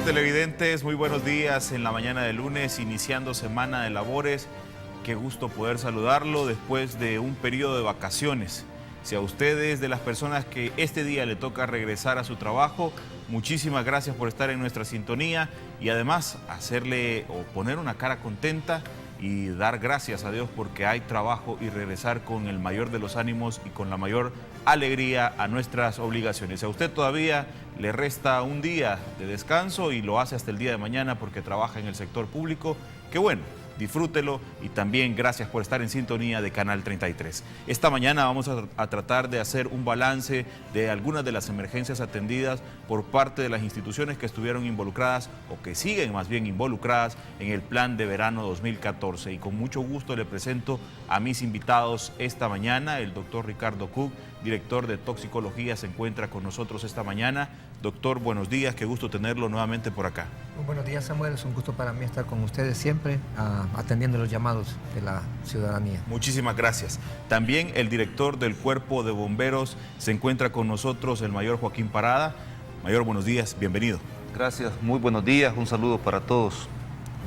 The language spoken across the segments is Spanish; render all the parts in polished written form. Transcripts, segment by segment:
televidentes, muy buenos días en la mañana de lunes, iniciando semana de labores. Qué gusto poder saludarlo después de un periodo de vacaciones. Si a ustedes de las personas que este día le toca regresar a su trabajo, muchísimas gracias por estar en nuestra sintonía y además hacerle o poner una cara contenta y dar gracias a Dios porque hay trabajo y regresar con el mayor de los ánimos y con la mayor alegría a nuestras obligaciones. A usted todavía le resta un día de descanso y lo hace hasta el día de mañana porque trabaja en el sector público. Qué bueno, disfrútelo y también gracias por estar en sintonía de Canal 33. Esta mañana vamos a tratar de hacer un balance de algunas de las emergencias atendidas por parte de las instituciones que estuvieron involucradas o que siguen más bien involucradas en el Plan de Verano 2014. Y con mucho gusto le presento a mis invitados esta mañana. El doctor Ricardo Cook, director de toxicología, se encuentra con nosotros esta mañana. Doctor, buenos días, qué gusto tenerlo nuevamente por acá. Muy buenos días, Samuel, es un gusto para mí estar con ustedes siempre, atendiendo los llamados de la ciudadanía. Muchísimas gracias. También el director del Cuerpo de Bomberos se encuentra con nosotros, el mayor Joaquín Parada. Mayor, buenos días, bienvenido. Gracias, muy buenos días, un saludo para todos.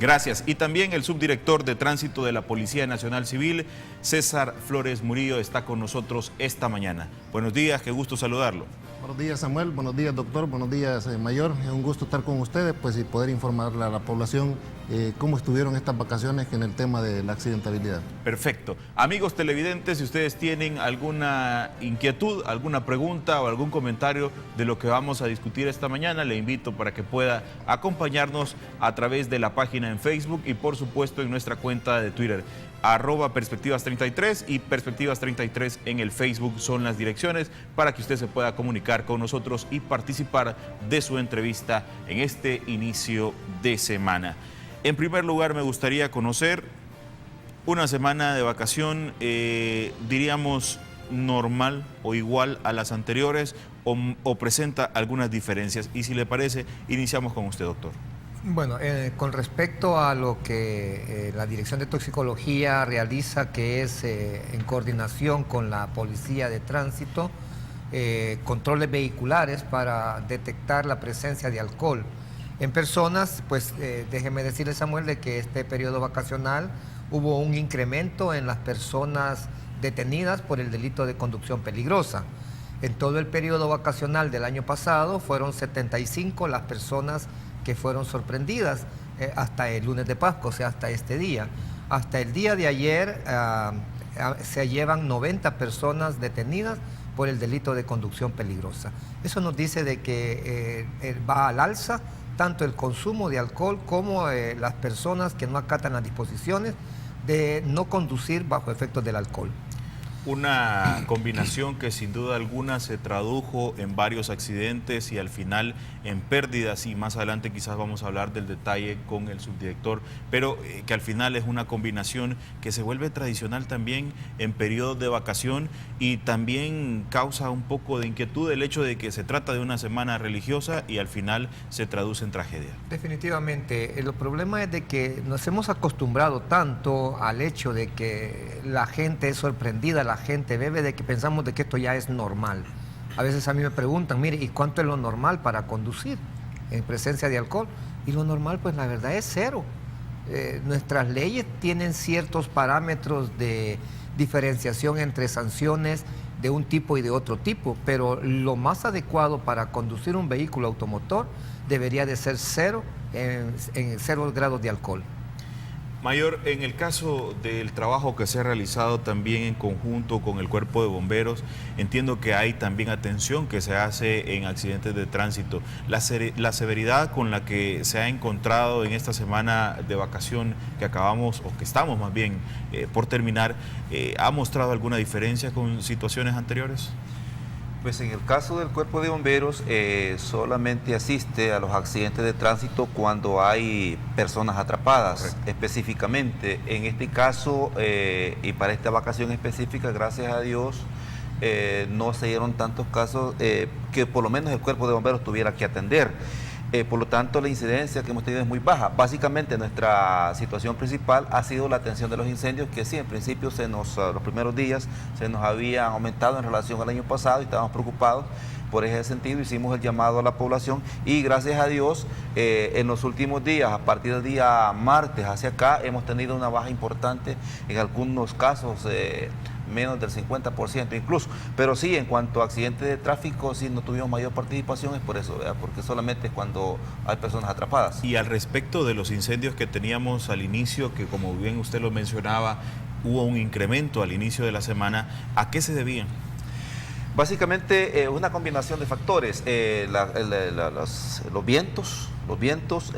Gracias. Y también el subdirector de Tránsito de la Policía Nacional Civil, César Flores Murillo, está con nosotros esta mañana. Buenos días, qué gusto saludarlo. Buenos días, Samuel, buenos días, doctor, buenos días, mayor. Es un gusto estar con ustedes pues, y poder informarle a la población cómo estuvieron estas vacaciones en el tema de la accidentabilidad. Perfecto. Amigos televidentes, si ustedes tienen alguna inquietud, alguna pregunta o algún comentario de lo que vamos a discutir esta mañana, le invito para que pueda acompañarnos a través de la página en Facebook y por supuesto en nuestra cuenta de Twitter. @Perspectivas33 y Perspectivas33 en el Facebook son las direcciones para que usted se pueda comunicar con nosotros y participar de su entrevista en este inicio de semana. En primer lugar, me gustaría conocer una semana de vacación, diríamos, normal o igual a las anteriores o presenta algunas diferencias. Y si le parece, iniciamos con usted, doctor. Bueno, con respecto a lo que la Dirección de Toxicología realiza, que es en coordinación con la Policía de Tránsito, controles vehiculares para detectar la presencia de alcohol en personas, pues déjeme decirle, Samuel, de que este periodo vacacional hubo un incremento en las personas detenidas por el delito de conducción peligrosa. En todo el periodo vacacional del año pasado fueron 75 las personas que fueron sorprendidas hasta el lunes de Pascua, o sea, hasta este día. Hasta el día de ayer se llevan 90 personas detenidas por el delito de conducción peligrosa. Eso nos dice de que va al alza tanto el consumo de alcohol como las personas que no acatan las disposiciones de no conducir bajo efectos del alcohol. Una combinación que sin duda alguna se tradujo en varios accidentes y al final en pérdidas, y más adelante quizás vamos a hablar del detalle con el subdirector, pero que al final es una combinación que se vuelve tradicional también en periodos de vacación y también causa un poco de inquietud el hecho de que se trata de una semana religiosa y al final se traduce en tragedia. Definitivamente, el problema es de que nos hemos acostumbrado tanto al hecho de que la gente es sorprendida, la gente bebe, de que pensamos de que esto ya es normal. A veces a mí me preguntan, mire, ¿y cuánto es lo normal para conducir en presencia de alcohol? Y lo normal, pues la verdad es 0. Nuestras leyes tienen ciertos parámetros de diferenciación entre sanciones de un tipo y de otro tipo, pero lo más adecuado para conducir un vehículo automotor debería de ser 0 en 0 grados de alcohol. Mayor, en el caso del trabajo que se ha realizado también en conjunto con el Cuerpo de Bomberos, entiendo que hay también atención que se hace en accidentes de tránsito. La severidad con la que se ha encontrado en esta semana de vacación que acabamos, o que estamos más bien por terminar, ¿ha mostrado alguna diferencia con situaciones anteriores? Pues en el caso del Cuerpo de Bomberos solamente asiste a los accidentes de tránsito cuando hay personas atrapadas. Correcto. Específicamente. En este caso y para esta vacación específica, gracias a Dios, no se dieron tantos casos que por lo menos el Cuerpo de Bomberos tuviera que atender. Por lo tanto, la incidencia que hemos tenido es muy baja. Básicamente, nuestra situación principal ha sido la atención de los incendios, que sí, en principio, los primeros días se nos había aumentado en relación al año pasado y estábamos preocupados. Por ese sentido, hicimos el llamado a la población y gracias a Dios, en los últimos días, a partir del día martes hacia acá, hemos tenido una baja importante, en algunos casos menos del 50% incluso. Pero sí, en cuanto a accidentes de tráfico, sí no tuvimos mayor participación, es por eso, ¿verdad? Porque solamente es cuando hay personas atrapadas. Y al respecto de los incendios que teníamos al inicio, que como bien usted lo mencionaba, hubo un incremento al inicio de la semana, ¿a qué se debían? Básicamente una combinación de factores, los vientos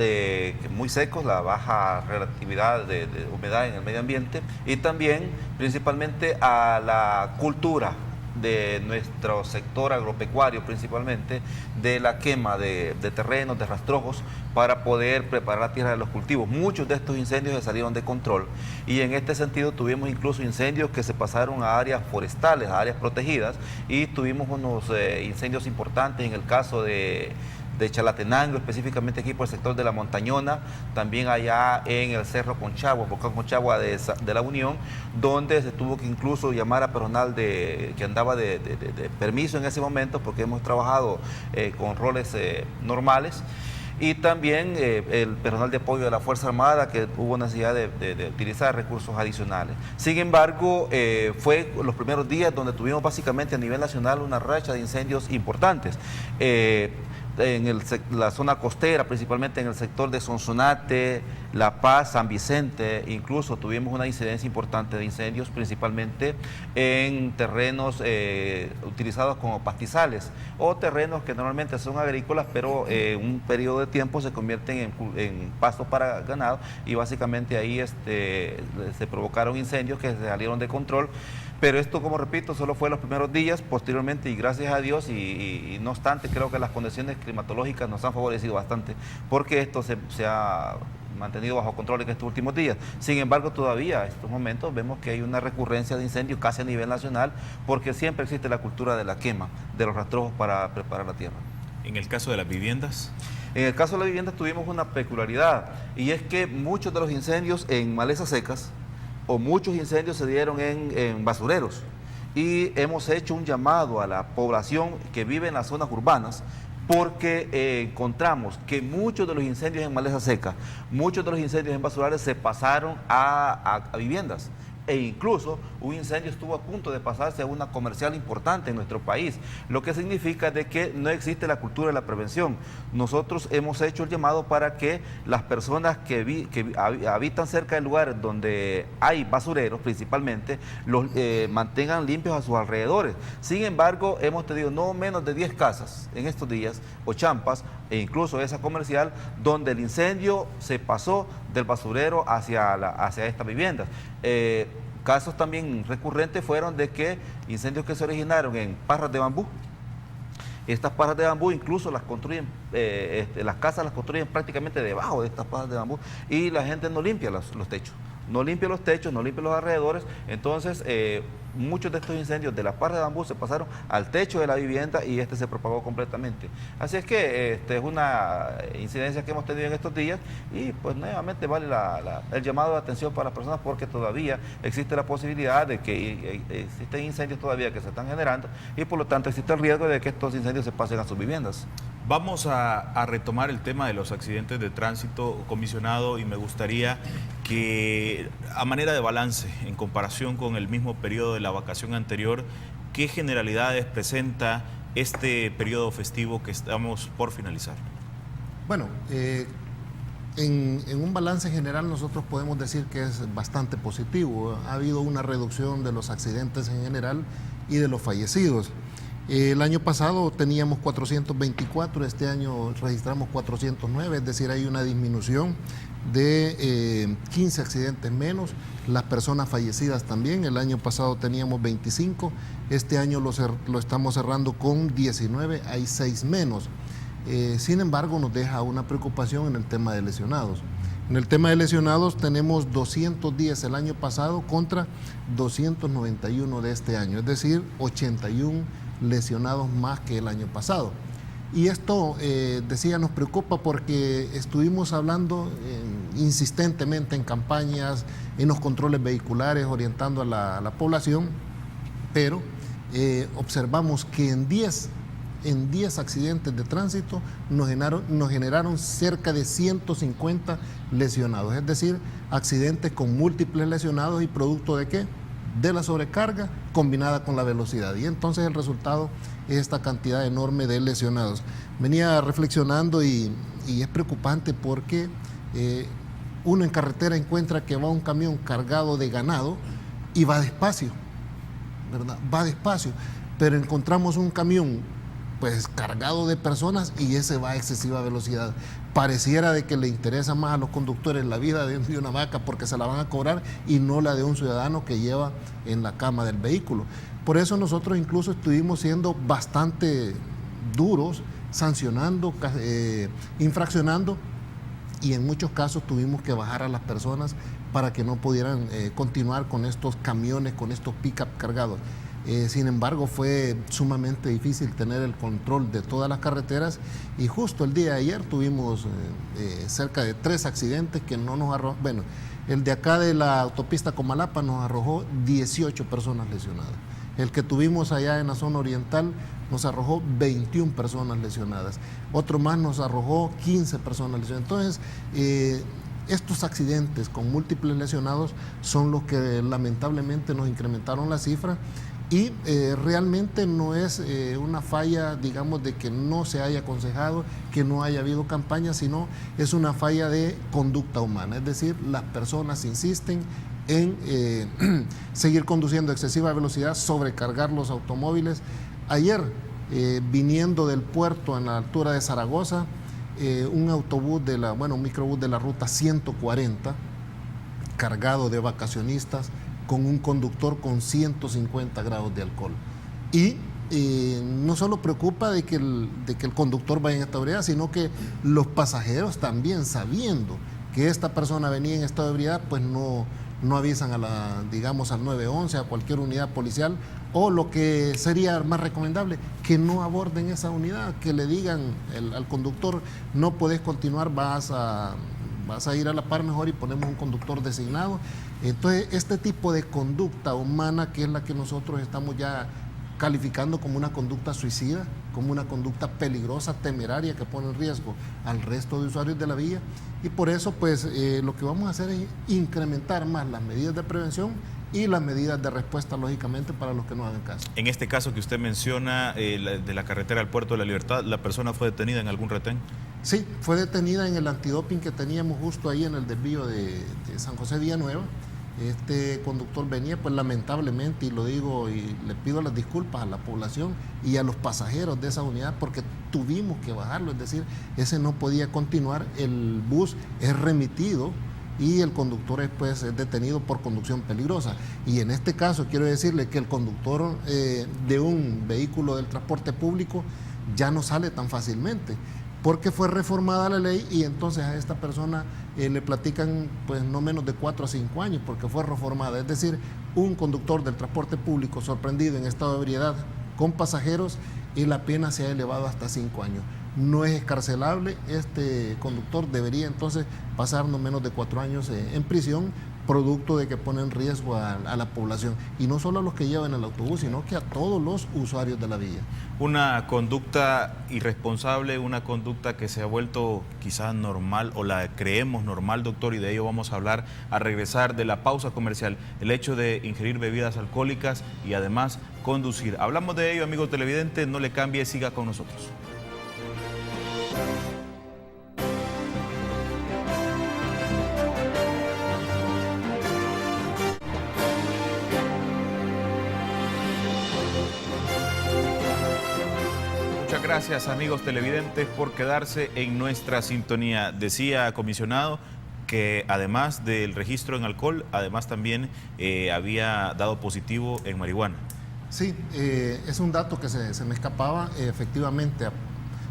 muy secos, la baja relatividad de humedad en el medio ambiente y también principalmente a la cultura de nuestro sector agropecuario, principalmente de la quema de terrenos, de rastrojos, para poder preparar la tierra de los cultivos. Muchos de estos incendios se salieron de control y en este sentido tuvimos incluso incendios que se pasaron a áreas forestales, a áreas protegidas, y tuvimos unos incendios importantes en el caso de Chalatenango, específicamente aquí por el sector de La Montañona, también allá en el Cerro Conchagua, Volcán Conchagua de La Unión, donde se tuvo que incluso llamar a personal que andaba de permiso en ese momento, porque hemos trabajado con roles normales, y también el personal de apoyo de la Fuerza Armada, que hubo necesidad de utilizar recursos adicionales. Sin embargo, fue los primeros días donde tuvimos básicamente a nivel nacional una racha de incendios importantes. En la zona costera, principalmente en el sector de Sonsonate, La Paz, San Vicente, incluso tuvimos una incidencia importante de incendios, principalmente en terrenos utilizados como pastizales o terrenos que normalmente son agrícolas, pero en un periodo de tiempo se convierten en pasto para ganado, y básicamente ahí se provocaron incendios que se salieron de control. Pero esto, como repito, solo fue los primeros días. Posteriormente, y gracias a Dios, y no obstante, creo que las condiciones climatológicas nos han favorecido bastante, porque esto se ha mantenido bajo control en estos últimos días. Sin embargo, todavía en estos momentos vemos que hay una recurrencia de incendios casi a nivel nacional, porque siempre existe la cultura de la quema de los rastrojos para preparar la tierra. En el caso de las viviendas. En el caso de las viviendas tuvimos una peculiaridad, y es que muchos de los incendios en malezas secas, o muchos incendios se dieron en basureros, y hemos hecho un llamado a la población que vive en las zonas urbanas, porque encontramos que muchos de los incendios en maleza seca, muchos de los incendios en basurales se pasaron a viviendas. E incluso un incendio estuvo a punto de pasarse a una comercial importante en nuestro país, lo que significa de que no existe la cultura de la prevención. Nosotros hemos hecho el llamado para que las personas que habitan cerca de lugares donde hay basureros, principalmente, los mantengan limpios a sus alrededores. Sin embargo, hemos tenido no menos de 10 casas en estos días, o champas, e incluso esa comercial, donde el incendio se pasó del basurero hacia estas viviendas. Casos también recurrentes fueron de que incendios que se originaron en parras de bambú. Estas parras de bambú incluso las construyen, las casas las construyen prácticamente debajo de estas parras de bambú, y la gente no limpia los techos. No limpia los techos, no limpia los alrededores. Entonces, muchos de estos incendios de las parras de bambú se pasaron al techo de la vivienda, y se propagó completamente. Así es que es una incidencia que hemos tenido en estos días, y pues nuevamente vale el llamado de atención para las personas, porque todavía existe la posibilidad de que existen incendios todavía que se están generando, y por lo tanto existe el riesgo de que estos incendios se pasen a sus viviendas. Vamos a retomar el tema de los accidentes de tránsito, comisionado, y me gustaría que, a manera de balance, en comparación con el mismo periodo de la vacación anterior, ¿qué generalidades presenta este periodo festivo que estamos por finalizar? Bueno, en un balance general nosotros podemos decir que es bastante positivo. Ha habido una reducción de los accidentes en general y de los fallecidos. El año pasado teníamos 424, este año registramos 409, es decir, hay una disminución de 15 accidentes menos. Las personas fallecidas también, el año pasado teníamos 25, este año lo estamos cerrando con 19, hay 6 menos. Sin embargo, nos deja una preocupación en el tema de lesionados. En el tema de lesionados tenemos 210 el año pasado contra 291 de este año, es decir, 81 lesionados más que el año pasado. Y esto, decía, nos preocupa porque estuvimos hablando insistentemente en campañas, en los controles vehiculares, orientando a la población, pero observamos que en 10 accidentes de tránsito nos generaron cerca de 150 lesionados, es decir, accidentes con múltiples lesionados y producto de ¿qué? De la sobrecarga combinada con la velocidad. Y entonces el resultado es esta cantidad enorme de lesionados. Venía reflexionando y es preocupante porque uno en carretera encuentra que va un camión cargado de ganado y va despacio, ¿verdad? Va despacio, pero encontramos un camión pues cargado de personas y ese va a excesiva velocidad. Pareciera de que le interesa más a los conductores la vida de una vaca porque se la van a cobrar y no la de un ciudadano que lleva en la cama del vehículo. Por eso nosotros incluso estuvimos siendo bastante duros, sancionando, infraccionando, y en muchos casos tuvimos que bajar a las personas para que no pudieran continuar con estos camiones, con estos pick-up cargados. Sin embargo, fue sumamente difícil tener el control de todas las carreteras y justo el día de ayer tuvimos cerca de 3 accidentes que no nos arrojó. Bueno, el de acá de la autopista Comalapa nos arrojó 18 personas lesionadas. El que tuvimos allá en la zona oriental nos arrojó 21 personas lesionadas. Otro más nos arrojó 15 personas lesionadas. Entonces, estos accidentes con múltiples lesionados son los que lamentablemente nos incrementaron la cifra. Y realmente no es una falla, digamos, de que no se haya aconsejado, que no haya habido campaña, sino es una falla de conducta humana. Es decir, las personas insisten en seguir conduciendo a excesiva velocidad, sobrecargar los automóviles. Ayer, viniendo del puerto en la altura de Zaragoza, un microbús de la ruta 140, cargado de vacacionistas, con un conductor con 150 grados de alcohol. Y no solo preocupa de que el conductor vaya en esta ebriedad, sino que los pasajeros también, sabiendo que esta persona venía en estado de ebriedad, pues no avisan al 911, a cualquier unidad policial, o lo que sería más recomendable, que no aborden esa unidad, que le digan al conductor, no podés continuar, vas a ir a la par mejor y ponemos un conductor designado. Entonces, este tipo de conducta humana, que es la que nosotros estamos ya calificando como una conducta suicida, como una conducta peligrosa, temeraria, que pone en riesgo al resto de usuarios de la vía. Y por eso, pues, lo que vamos a hacer es incrementar más las medidas de prevención y las medidas de respuesta, lógicamente, para los que no hagan caso. En este caso que usted menciona, de la carretera al Puerto de la Libertad, ¿la persona fue detenida en algún retén? Sí, fue detenida en el antidoping que teníamos justo ahí en el desvío de San José Villanueva. Este conductor venía, pues lamentablemente, y lo digo y le pido las disculpas a la población y a los pasajeros de esa unidad porque tuvimos que bajarlo, es decir, ese no podía continuar, el bus es remitido y el conductor es detenido por conducción peligrosa. Y en este caso quiero decirle que el conductor de un vehículo del transporte público ya no sale tan fácilmente, porque fue reformada la ley y entonces a esta persona le platican pues no menos de 4 a 5 años porque fue reformada. Es decir, un conductor del transporte público sorprendido en estado de ebriedad con pasajeros y la pena se ha elevado hasta 5 años. No es excarcelable, este conductor debería entonces pasar no menos de 4 años en prisión, producto de que pone en riesgo a la población, y no solo a los que llevan el autobús, sino que a todos los usuarios de la vía. Una conducta irresponsable, una conducta que se ha vuelto quizás normal, o la creemos normal, doctor, y de ello vamos a hablar a regresar de la pausa comercial, el hecho de ingerir bebidas alcohólicas y además conducir. Hablamos de ello, amigo televidente, no le cambie, siga con nosotros. Gracias, amigos televidentes, por quedarse en nuestra sintonía. Decía, comisionado, que además del registro en alcohol, además también había dado positivo en marihuana. Sí, es un dato que se me escapaba. Efectivamente,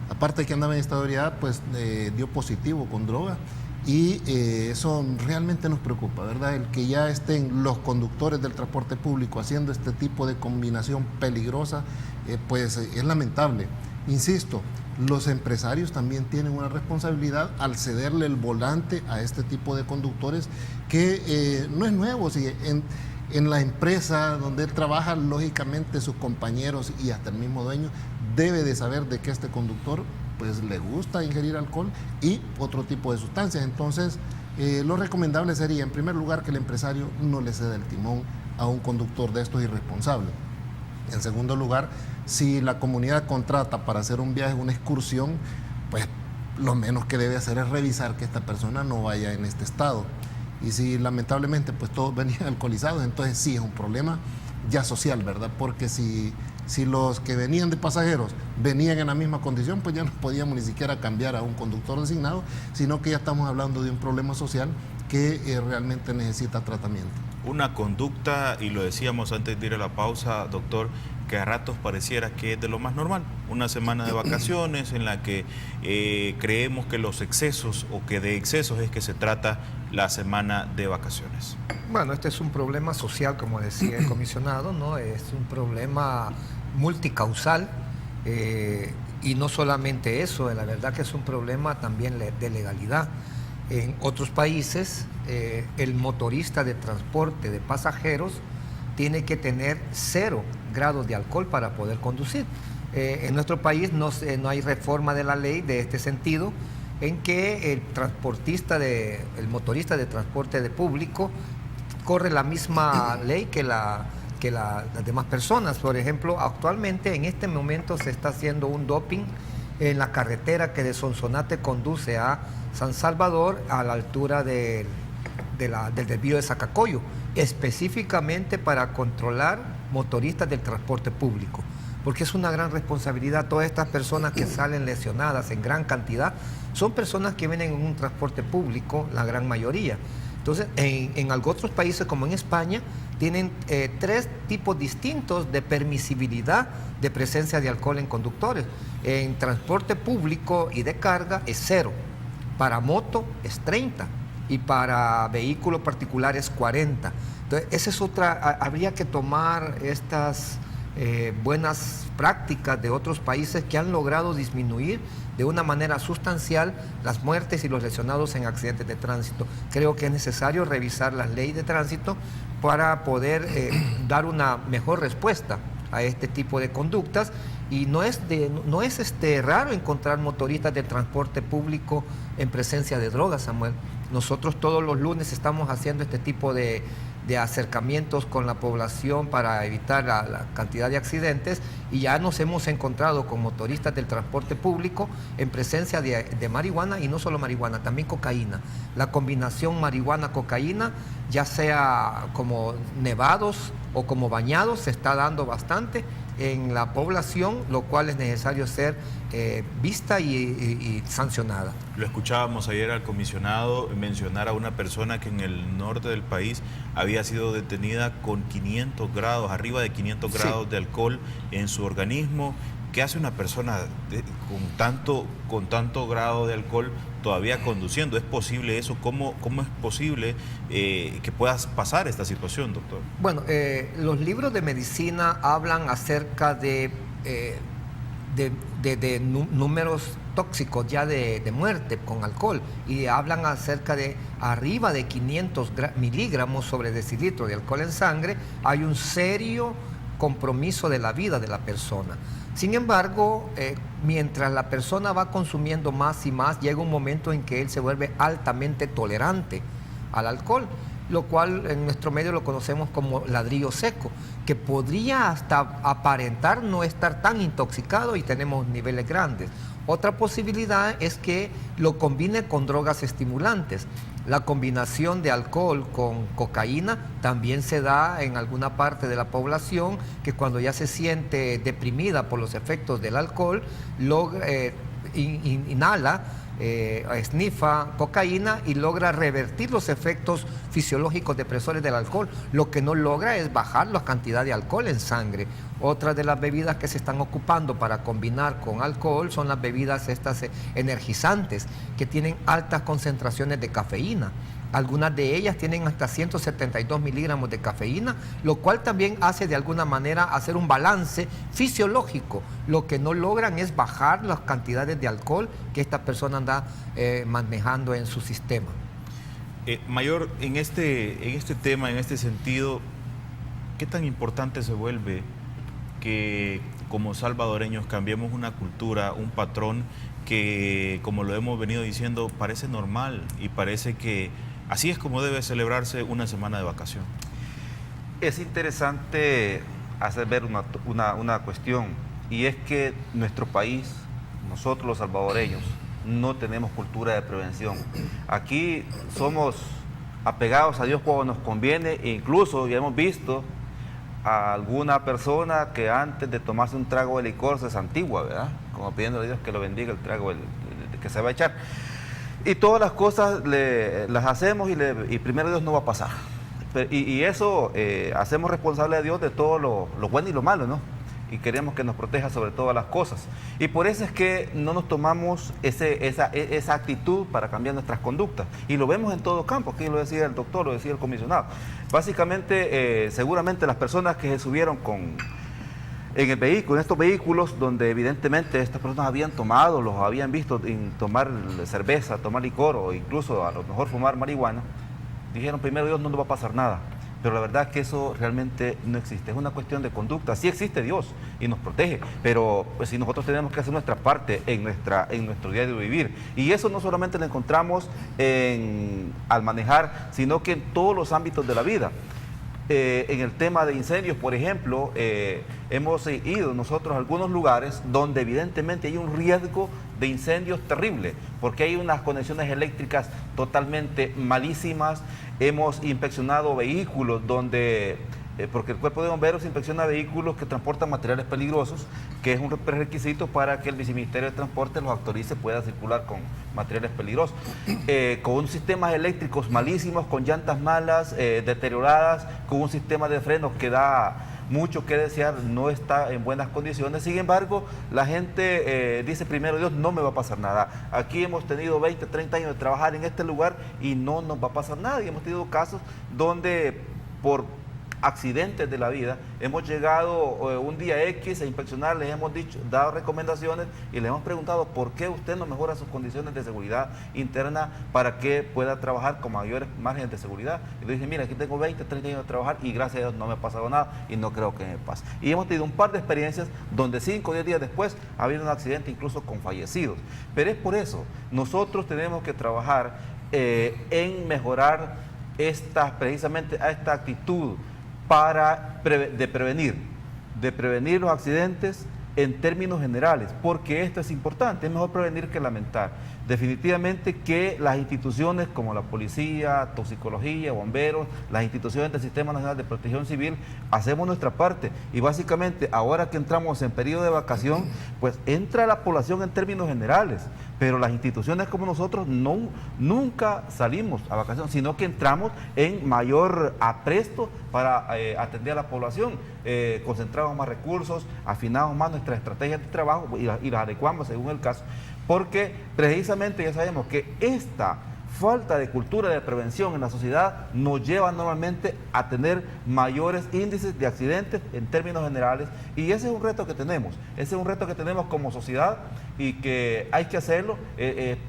aparte de que andaba en estado de ebriedad, pues dio positivo con droga. Y eso realmente nos preocupa, ¿verdad? El que ya estén los conductores del transporte público haciendo este tipo de combinación peligrosa, pues es lamentable. Insisto, los empresarios también tienen una responsabilidad al cederle el volante a este tipo de conductores que no es nuevo. Si en la empresa donde él trabaja, lógicamente sus compañeros y hasta el mismo dueño debe de saber de que este conductor pues le gusta ingerir alcohol y otro tipo de sustancias. Entonces, lo recomendable sería, en primer lugar, que el empresario no le ceda el timón a un conductor de estos irresponsables. En segundo lugar, si la comunidad contrata para hacer un viaje, una excursión, pues lo menos que debe hacer es revisar que esta persona no vaya en este estado. Y si lamentablemente pues todos venían alcoholizados, entonces sí es un problema ya social, ¿verdad? Porque si los que venían de pasajeros venían en la misma condición, pues ya no podíamos ni siquiera cambiar a un conductor designado, sino que ya estamos hablando de un problema social que realmente necesita tratamiento. Una conducta, y lo decíamos antes de ir a la pausa, doctor, que a ratos pareciera que es de lo más normal. Una semana de vacaciones en la que creemos que los excesos o que de excesos es que se trata la semana de vacaciones. Bueno, este es un problema social, como decía el comisionado, ¿no? Es un problema multicausal y no solamente eso, la verdad que es un problema también de legalidad. En otros países, el motorista de transporte de pasajeros tiene que tener 0 grados de alcohol para poder conducir. En nuestro país no hay reforma de la ley de este sentido, en que el motorista de transporte de público corre la misma ley que las demás personas. Por ejemplo, actualmente en este momento se está haciendo un doping en la carretera que de Sonsonate conduce a San Salvador a la altura del desvío de Zacacoyo, específicamente para controlar motoristas del transporte público, porque es una gran responsabilidad. Todas estas personas que salen lesionadas en gran cantidad son personas que vienen en un transporte público, la gran mayoría. Entonces, en otros países como en España, tienen 3 tipos distintos de permisibilidad de presencia de alcohol en conductores. En transporte público y de carga es 0, para moto es 30 y para vehículos particulares 40. Entonces, esa es otra, habría que tomar estas buenas prácticas de otros países que han logrado disminuir de una manera sustancial las muertes y los lesionados en accidentes de tránsito. Creo que es necesario revisar las leyes de tránsito para poder dar una mejor respuesta a este tipo de conductas, y no es raro encontrar motoristas de transporte público en presencia de drogas, Samuel. Nosotros todos los lunes estamos haciendo este tipo de acercamientos con la población para evitar la cantidad de accidentes, y ya nos hemos encontrado con motoristas del transporte público en presencia de marihuana, y no solo marihuana, también cocaína. La combinación marihuana-cocaína, ya sea como nevados o como bañados, se está dando bastante en la población, lo cual es necesario ser vista y sancionada. Lo escuchábamos ayer al comisionado mencionar a una persona que en el norte del país había sido detenida con 500 grados, arriba de 500 grados de alcohol en su organismo. ¿Qué hace una persona con tanto grado de alcohol todavía conduciendo? ¿Es posible eso? ¿Cómo es posible que puedas pasar esta situación, doctor? Bueno, los libros de medicina hablan acerca de números tóxicos ya de muerte con alcohol, y hablan acerca de arriba de 500 miligramos sobre decilitro de alcohol en sangre. Hay un serio compromiso de la vida de la persona. Sin embargo, mientras la persona va consumiendo más y más, llega un momento en que él se vuelve altamente tolerante al alcohol, lo cual en nuestro medio lo conocemos como ladrillo seco, que podría hasta aparentar no estar tan intoxicado y tenemos niveles grandes. Otra posibilidad es que lo combine con drogas estimulantes. La combinación de alcohol con cocaína también se da en alguna parte de la población, que cuando ya se siente deprimida por los efectos del alcohol, inhala, esnifa cocaína y logra revertir los efectos fisiológicos depresores del alcohol. Lo que no logra es bajar la cantidad de alcohol en sangre. Otra de las bebidas que se están ocupando para combinar con alcohol son las bebidas estas energizantes, que tienen altas concentraciones de cafeína. Algunas de ellas tienen hasta 172 miligramos de cafeína, lo cual también hace de alguna manera hacer un balance fisiológico. Lo que no logran es bajar las cantidades de alcohol que esta persona anda manejando en su sistema. Mayor, en este tema, en este sentido, ¿qué tan importante se vuelve que como salvadoreños cambiemos una cultura, un patrón que, como lo hemos venido diciendo, parece normal y parece que así es como debe celebrarse una semana de vacación? Es interesante hacer ver una cuestión, y es que nuestro país, nosotros los salvadoreños, no tenemos cultura de prevención. Aquí somos apegados a Dios cuando nos conviene, e incluso ya hemos visto a alguna persona que antes de tomarse un trago de licor se santigua, ¿verdad? Como pidiéndole a Dios que lo bendiga el trago que se va a echar. Y todas las cosas las hacemos y primero Dios no va a pasar. Y eso hacemos responsable a Dios de todo lo bueno y lo malo, ¿no? Y queremos que nos proteja sobre todas las cosas. Y por eso es que no nos tomamos esa actitud para cambiar nuestras conductas. Y lo vemos en todo campo, aquí lo decía el doctor, lo decía el comisionado. Básicamente, seguramente las personas que se subieron en estos vehículos donde evidentemente estas personas habían tomado, los habían visto tomar cerveza, tomar licor o incluso a lo mejor fumar marihuana, dijeron primero Dios no nos va a pasar nada. Pero la verdad es que eso realmente no existe, es una cuestión de conducta. Sí existe Dios y nos protege, pero pues, si nosotros tenemos que hacer nuestra parte en nuestro diario vivir. Y eso no solamente lo encontramos al manejar, sino que en todos los ámbitos de la vida. En el tema de incendios, por ejemplo, hemos ido nosotros a algunos lugares donde evidentemente hay un riesgo de incendios terrible, porque hay unas conexiones eléctricas totalmente malísimas. Hemos inspeccionado vehículos donde, porque el Cuerpo de Bomberos inspecciona vehículos que transportan materiales peligrosos, que es un prerequisito para que el Viceministerio de Transporte los autorice, pueda circular con materiales peligrosos. Con sistemas eléctricos malísimos, con llantas malas, deterioradas, con un sistema de frenos que da mucho que desear, no está en buenas condiciones. Sin embargo, la gente dice primero Dios, no me va a pasar nada. Aquí hemos tenido 20, 30 años de trabajar en este lugar y no nos va a pasar nada. Y hemos tenido casos donde por accidentes de la vida hemos llegado un día X a inspeccionar, les hemos dado recomendaciones y les hemos preguntado por qué usted no mejora sus condiciones de seguridad interna para que pueda trabajar con mayores márgenes de seguridad. Y le dije, mira, aquí tengo 20, 30 años de trabajar y gracias a Dios no me ha pasado nada y no creo que me pase. Y hemos tenido un par de experiencias donde 5 o 10 días después ha habido un accidente incluso con fallecidos. Pero es por eso, nosotros tenemos que trabajar en mejorar precisamente esta actitud de prevenir los accidentes en términos generales, porque esto es importante, es mejor prevenir que lamentar. Definitivamente que las instituciones como la policía, toxicología, bomberos, las instituciones del Sistema Nacional de Protección Civil, hacemos nuestra parte y básicamente ahora que entramos en periodo de vacación, pues entra la población en términos generales, pero las instituciones como nosotros nunca salimos a vacación, sino que entramos en mayor apresto para atender a la población, concentramos más recursos, afinamos más nuestras estrategias de trabajo y las adecuamos según el caso, porque precisamente ya sabemos que esta falta de cultura de prevención en la sociedad nos lleva normalmente a tener mayores índices de accidentes en términos generales, y ese es un reto que tenemos, como sociedad y que hay que hacerlo.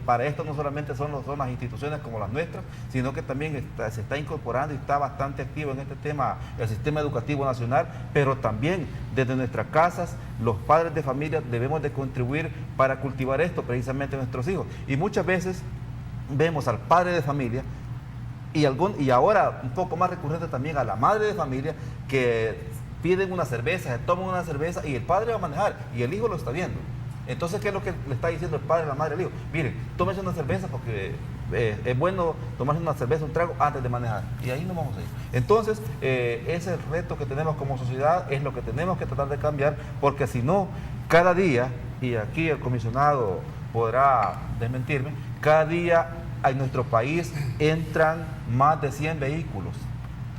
Para esto no solamente son las instituciones como las nuestras, sino que también se está incorporando y está bastante activo en este tema el sistema educativo nacional, pero también desde nuestras casas los padres de familia debemos de contribuir para cultivar esto precisamente en nuestros hijos. Y muchas veces vemos al padre de familia y ahora un poco más recurrente también a la madre de familia que piden una cerveza, se toman una cerveza y el padre va a manejar y el hijo lo está viendo. Entonces, ¿qué es lo que le está diciendo el padre, la madre, al hijo? Miren, tómense una cerveza porque es bueno tomarse una cerveza, un trago antes de manejar. Y ahí nos vamos a ir. Entonces, ese reto que tenemos como sociedad es lo que tenemos que tratar de cambiar, porque si no, cada día, y aquí el comisionado podrá desmentirme, cada día en nuestro país entran más de 100 vehículos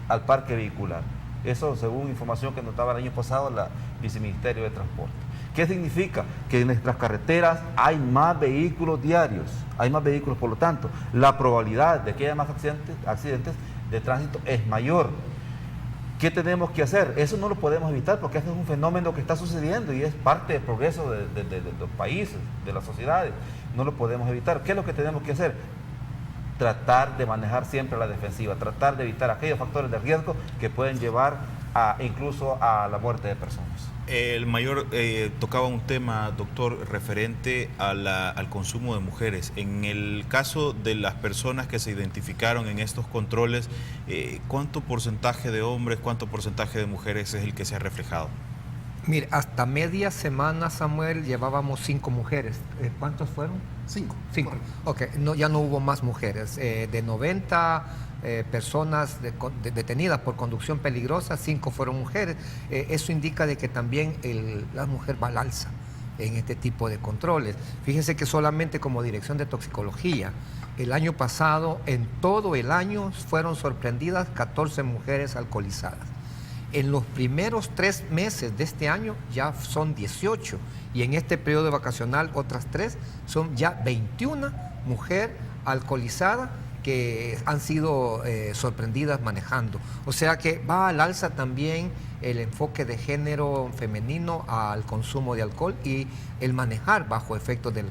al parque vehicular. Eso según información que notaba el año pasado la Viceministerio de Transporte. ¿Qué significa? Que en nuestras carreteras hay más vehículos diarios, hay más vehículos, por lo tanto, la probabilidad de que haya más accidentes de tránsito es mayor. ¿Qué tenemos que hacer? Eso no lo podemos evitar porque eso es un fenómeno que está sucediendo y es parte del progreso de los países, de las sociedades. No lo podemos evitar. ¿Qué es lo que tenemos que hacer? Tratar de manejar siempre la defensiva, tratar de evitar aquellos factores de riesgo que pueden llevar incluso a la muerte de personas. El mayor tocaba un tema, doctor, referente al consumo de mujeres. En el caso de las personas que se identificaron en estos controles, ¿cuánto porcentaje de hombres, cuánto porcentaje de mujeres es el que se ha reflejado? Mire, hasta media semana, Samuel, llevábamos 5 mujeres. ¿Cuántos fueron? 5. 5. Ok, no, ya no hubo más mujeres. De 90 personas detenidas por conducción peligrosa, 5 fueron mujeres. Eso indica de que también la mujer va al alza en este tipo de controles. Fíjense que solamente como Dirección de Toxicología, el año pasado, en todo el año, fueron sorprendidas 14 mujeres alcoholizadas. En los primeros 3 meses de este año ya son 18 y en este periodo vacacional otras 3, son ya 21 mujeres alcoholizadas que han sido sorprendidas manejando. O sea que va al alza también el enfoque de género femenino al consumo de alcohol y el manejar bajo efectos del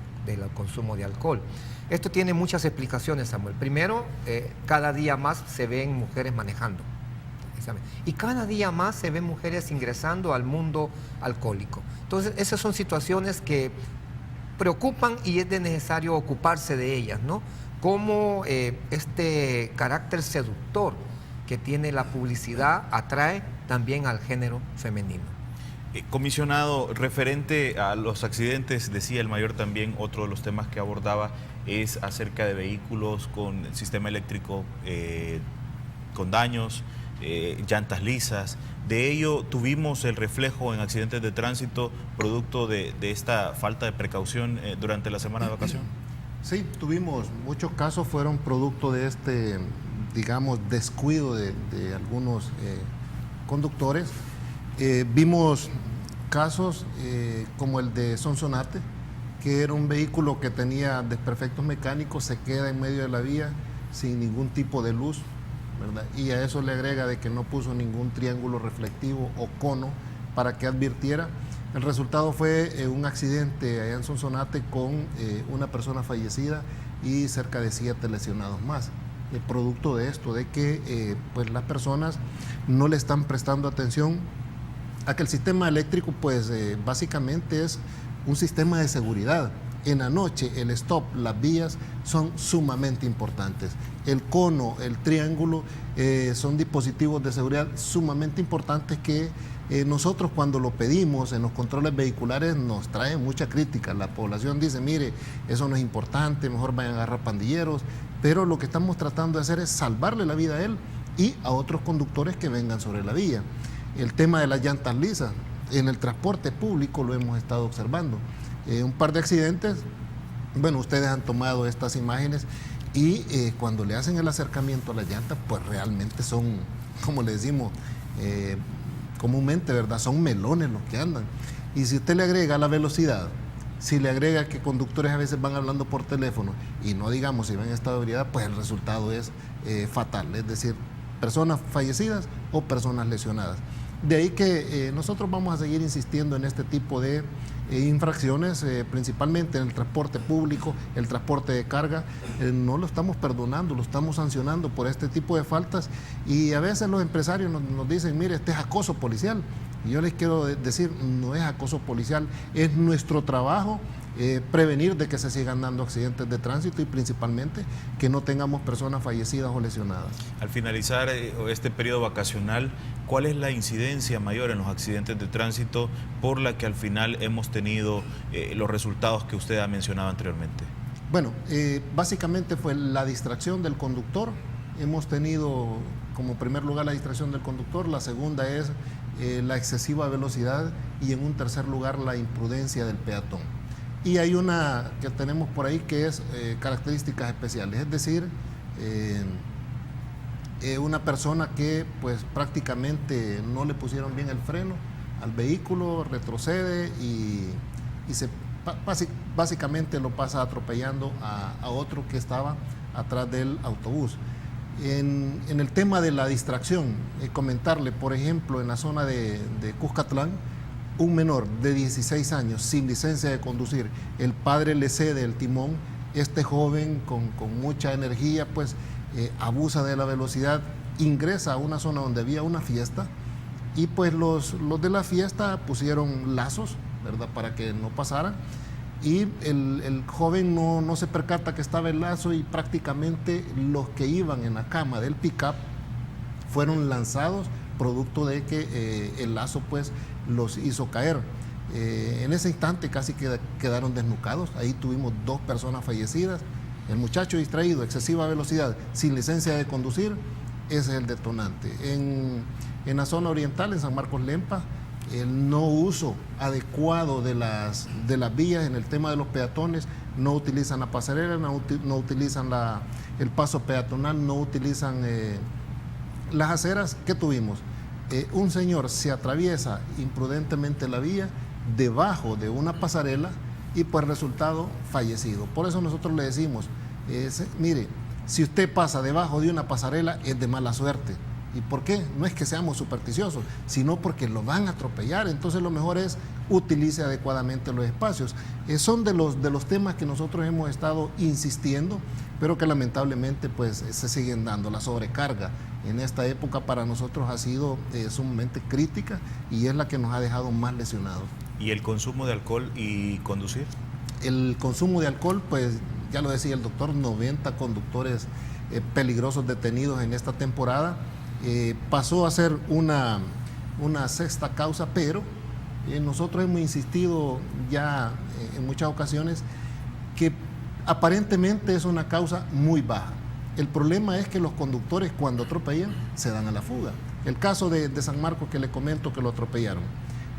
consumo de alcohol. Esto tiene muchas explicaciones, Samuel. Primero, cada día más se ven mujeres manejando. Y cada día más se ven mujeres ingresando al mundo alcohólico. Entonces, esas son situaciones que preocupan y es necesario ocuparse de ellas, ¿no? Cómo este carácter seductor que tiene la publicidad atrae también al género femenino. Comisionado, referente a los accidentes, decía el mayor también, otro de los temas que abordaba es acerca de vehículos con sistema eléctrico con daños, llantas lisas. De ello tuvimos el reflejo en accidentes de tránsito producto de esta falta de precaución durante la semana de vacación. Sí, tuvimos muchos casos, fueron producto de este, digamos, descuido de algunos conductores. Vimos casos como el de Sonsonate, que era un vehículo que tenía desperfectos mecánicos, se queda en medio de la vía sin ningún tipo de luz, ¿verdad? Y a eso le agrega de que no puso ningún triángulo reflectivo o cono para que advirtiera. El resultado fue un accidente allá en Sonsonate con una persona fallecida y cerca de 7 lesionados más. El producto de esto, de que pues las personas no le están prestando atención a que el sistema eléctrico pues básicamente es un sistema de seguridad. En la noche el stop, las vías son sumamente importantes. El cono, el triángulo son dispositivos de seguridad sumamente importantes que nosotros cuando lo pedimos en los controles vehiculares nos trae mucha crítica. La población dice, mire, eso no es importante, mejor vayan a agarrar pandilleros, pero lo que estamos tratando de hacer es salvarle la vida a él y a otros conductores que vengan sobre la vía. El tema de las llantas lisas, en el transporte público lo hemos estado observando. Un par de accidentes, bueno, ustedes han tomado estas imágenes y cuando le hacen el acercamiento a las llantas, pues realmente son, como le decimos comúnmente, ¿verdad? Son melones los que andan. Y si usted le agrega la velocidad, si le agrega que conductores a veces van hablando por teléfono y no digamos si van en estado de ebriedad, pues el resultado es fatal, es decir, personas fallecidas o personas lesionadas. De ahí que nosotros vamos a seguir insistiendo en este tipo de infracciones, principalmente en el transporte público, el transporte de carga. No lo estamos perdonando, lo estamos sancionando por este tipo de faltas y a veces los empresarios nos dicen, mire, este es acoso policial. Y yo les quiero decir, no es acoso policial, es nuestro trabajo prevenir de que se sigan dando accidentes de tránsito y principalmente que no tengamos personas fallecidas o lesionadas. Al finalizar este periodo vacacional, ¿cuál es la incidencia mayor en los accidentes de tránsito por la que al final hemos tenido los resultados que usted ha mencionado anteriormente? Bueno, básicamente fue la distracción del conductor. Hemos tenido como primer lugar la distracción del conductor, la segunda es la excesiva velocidad y en un tercer lugar la imprudencia del peatón. Y hay una que tenemos por ahí que es características especiales, es decir, una persona que pues prácticamente no le pusieron bien el freno al vehículo, retrocede y básicamente lo pasa atropellando a otro que estaba atrás del autobús. En el tema de la distracción, comentarle, por ejemplo, en la zona de Cuscatlán, un menor de 16 años sin licencia de conducir, el padre le cede el timón, este joven con mucha energía pues abusa de la velocidad, ingresa a una zona donde había una fiesta y pues los de la fiesta pusieron lazos, ¿verdad?, para que no pasaran, y el joven no se percata que estaba el lazo y prácticamente los que iban en la cama del pick-up fueron lanzados producto de que el lazo pues los hizo caer. En ese instante casi quedaron desnucados, ahí tuvimos 2 personas fallecidas, el muchacho distraído, excesiva velocidad, sin licencia de conducir, ese es el detonante. En la zona oriental, en San Marcos Lempa, el no uso adecuado de las vías en el tema de los peatones, no utilizan la pasarela, no utilizan el paso peatonal, no utilizan las aceras. ¿Qué tuvimos? Un señor se atraviesa imprudentemente la vía debajo de una pasarela y pues resultado fallecido. Por eso nosotros le decimos, mire, si usted pasa debajo de una pasarela es de mala suerte. ¿Y por qué? No es que seamos supersticiosos, sino porque lo van a atropellar. Entonces lo mejor es utilice adecuadamente los espacios. Son de los temas que nosotros hemos estado insistiendo, pero que lamentablemente pues se siguen dando. La sobrecarga en esta época para nosotros ha sido sumamente crítica y es la que nos ha dejado más lesionados. ¿Y el consumo de alcohol y conducir? El consumo de alcohol, pues ya lo decía el doctor, 90 conductores peligrosos detenidos en esta temporada. Pasó a ser una sexta causa, pero nosotros hemos insistido ya en muchas ocasiones que aparentemente es una causa muy baja. El problema es que los conductores cuando atropellan se dan a la fuga. El caso de San Marcos que le comento que lo atropellaron,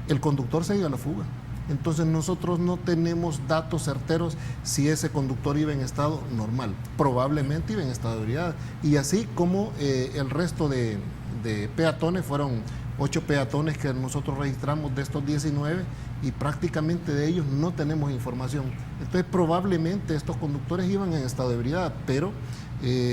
el conductor se dio a la fuga. Entonces nosotros no tenemos datos certeros si ese conductor iba en estado normal, probablemente iba en estado de ebriedad. Y así como el resto de peatones, fueron 8 peatones que nosotros registramos de estos 19 y prácticamente de ellos no tenemos información. Entonces probablemente estos conductores iban en estado de ebriedad, pero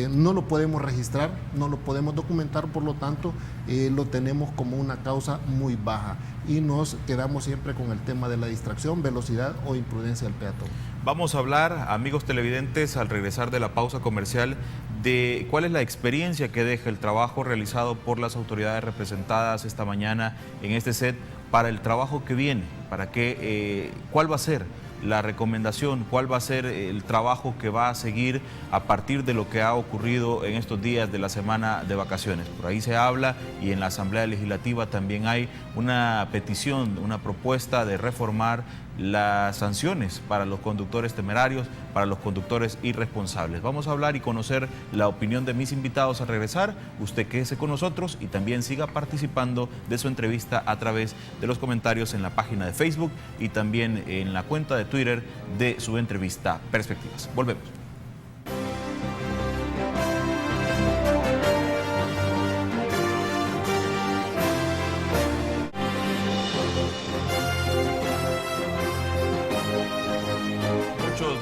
no lo podemos registrar, no lo podemos documentar, por lo tanto lo tenemos como una causa muy baja y nos quedamos siempre con el tema de la distracción, velocidad o imprudencia del peatón. Vamos a hablar, amigos televidentes, al regresar de la pausa comercial, de cuál es la experiencia que deja el trabajo realizado por las autoridades representadas esta mañana en este set para el trabajo que viene, cuál va a ser la recomendación, cuál va a ser el trabajo que va a seguir a partir de lo que ha ocurrido en estos días de la semana de vacaciones. Por ahí se habla y en la Asamblea Legislativa también hay una petición, una propuesta de reformar las sanciones para los conductores temerarios, para los conductores irresponsables. Vamos a hablar y conocer la opinión de mis invitados al regresar. Usted quédese con nosotros y también siga participando de su entrevista a través de los comentarios en la página de Facebook y también en la cuenta de Twitter de su entrevista Perspectivas. Volvemos.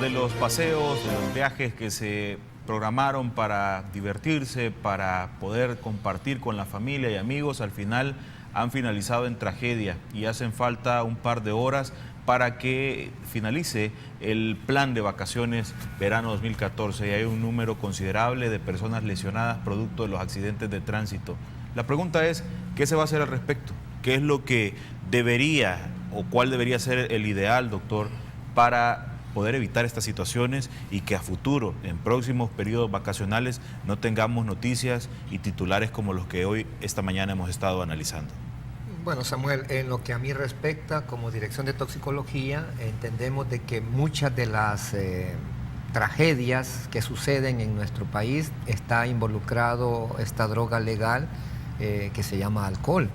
De los paseos, de los viajes que se programaron para divertirse, para poder compartir con la familia y amigos, al final han finalizado en tragedia y hacen falta un par de horas para que finalice el plan de vacaciones verano 2014 y hay un número considerable de personas lesionadas producto de los accidentes de tránsito. La pregunta es, ¿qué se va a hacer al respecto? ¿Qué es lo que debería o cuál debería ser el ideal, doctor, para poder evitar estas situaciones y que a futuro, en próximos periodos vacacionales, no tengamos noticias y titulares como los que hoy, esta mañana, hemos estado analizando? Bueno, Samuel, en lo que a mí respecta, como Dirección de Toxicología, entendemos de que muchas de las tragedias que suceden en nuestro país está involucrado esta droga legal que se llama alcohol.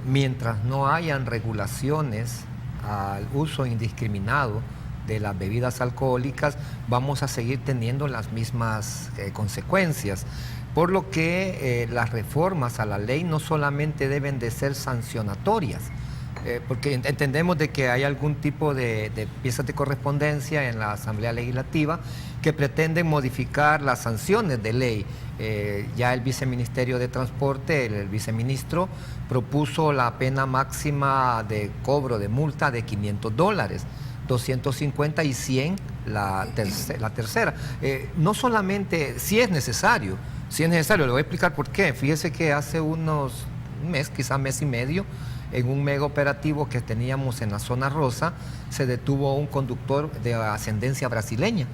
Mientras no hayan regulaciones al uso indiscriminado de las bebidas alcohólicas, vamos a seguir teniendo las mismas consecuencias. Por lo que las reformas a la ley no solamente deben de ser sancionatorias, porque entendemos de que hay algún tipo de piezas de correspondencia en la Asamblea Legislativa que pretenden modificar las sanciones de ley. Ya el Viceministerio de Transporte, el viceministro, propuso la pena máxima de cobro de multa de $500, 250 y 100 la tercera. No solamente, si es necesario, le voy a explicar por qué. Fíjese que hace un mes, quizá mes y medio, en un mega operativo que teníamos en la zona rosa, se detuvo un conductor de ascendencia brasileña.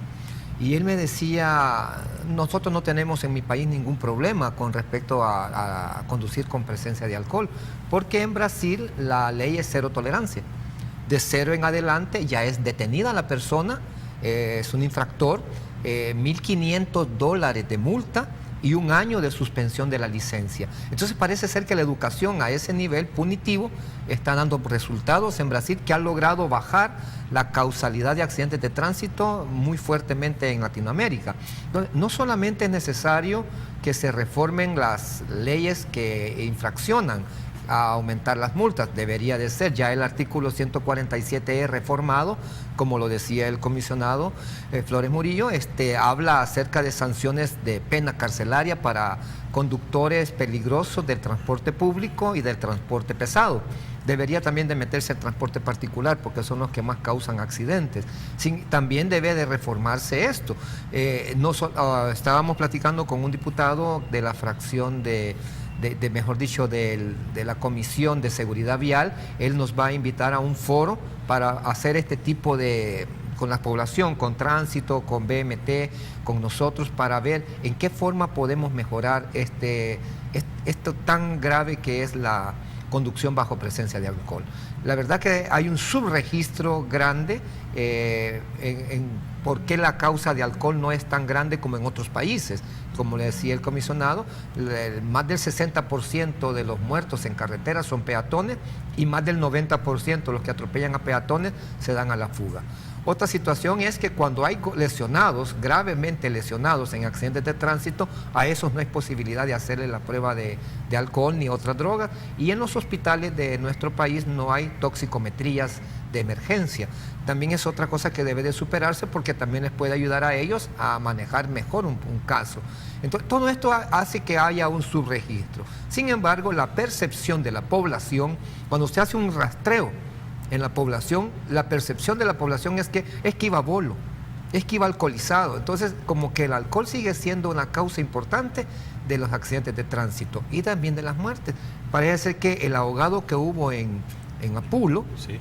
Y él me decía, nosotros no tenemos en mi país ningún problema con respecto a conducir con presencia de alcohol, porque en Brasil la ley es cero tolerancia. De 0 en adelante ya es detenida la persona, es un infractor, $1.500 de multa y 1 año de suspensión de la licencia. Entonces parece ser que la educación a ese nivel punitivo está dando resultados en Brasil, que ha logrado bajar la causalidad de accidentes de tránsito muy fuertemente en Latinoamérica. Entonces, no solamente es necesario que se reformen las leyes que infraccionan a aumentar las multas, debería de ser ya el artículo 147E reformado, como lo decía el comisionado Flores Murillo, habla acerca de sanciones de pena carcelaria para conductores peligrosos del transporte público y del transporte pesado. Debería también de meterse el transporte particular, porque son los que más causan accidentes. También debe de reformarse esto. Estábamos platicando con un diputado de la fracción mejor dicho, de la Comisión de Seguridad Vial. Él nos va a invitar a un foro para hacer este tipo con la población, con tránsito, con BMT, con nosotros, para ver en qué forma podemos mejorar esto tan grave que es la conducción bajo presencia de alcohol. La verdad que hay un subregistro grande en por qué la causa de alcohol no es tan grande como en otros países. Como le decía el comisionado, más del 60% de los muertos en carretera son peatones y más del 90% de los que atropellan a peatones se dan a la fuga. Otra situación es que cuando hay lesionados, gravemente lesionados en accidentes de tránsito, a esos no hay posibilidad de hacerle la prueba de alcohol ni otras drogas, y en los hospitales de nuestro país no hay toxicometrías de emergencia. También es otra cosa que debe de superarse, porque también les puede ayudar a ellos a manejar mejor un caso. Entonces, todo esto hace que haya un subregistro. Sin embargo, la percepción de la población, cuando usted hace un rastreo en la población, la percepción de la población es que iba bolo, es que iba alcoholizado. Entonces, como que el alcohol sigue siendo una causa importante de los accidentes de tránsito y también de las muertes. Parece ser que el ahogado que hubo en Apulo, sí,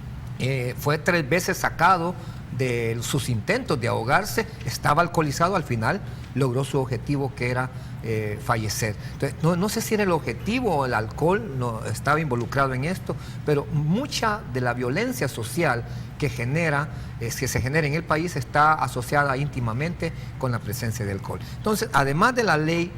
fue 3 veces sacado de sus intentos de ahogarse, estaba alcoholizado, al final logró su objetivo, que era fallecer. Entonces, no sé si era el objetivo o el alcohol no estaba involucrado en esto, pero mucha de la violencia social que se genera en el país está asociada íntimamente con la presencia de alcohol. Entonces, además de la ley,